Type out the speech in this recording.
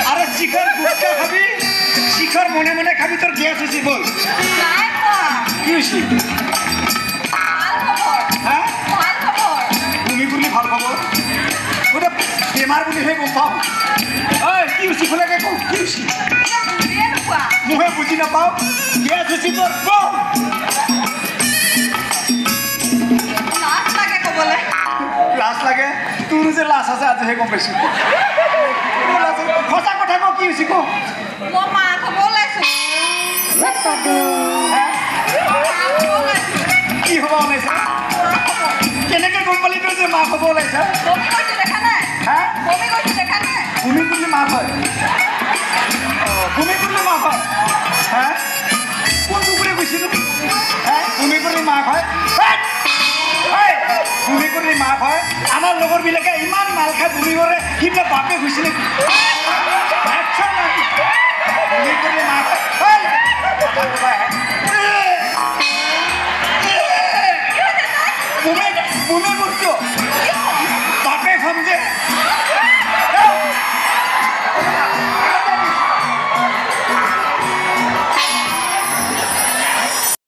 আরে শিখর গুটকা খাবি শিখর মনে মনে খাবি তোর গ্যাস হয়েছি বল কি হয়েছি হ্যাঁ তুমি বললি ভাল খবর ওটা বেমার বলি হে গম পাও কি হয়েছি খোলাকে কও কি হয়েছি মুহে বুঝি নাপাও গ্যাস হয়েছি তোর কম লাশ লাগে তোর যে লাশ আছে আজি হে গম পাইছো সঁচা কথা কও কি হয়েছি কও কি হব ওলাইছে কেনেকে গম পালি তোৰ যে মাক হব ওলাইছে ভূমি করলে মাক হয় ভূমি করলে মাক হয় হ্যাঁ কোন পুকুরে গৈছিল হ্যাঁ ভূমি করলে মাক হয় ভূমি করলে মাক হয় আমার লগর বিলাকে ইমান মাল খায় ভূমি করে কিবা বাপে গৈছিলে ভূমি করলে মাক হয় ভূমি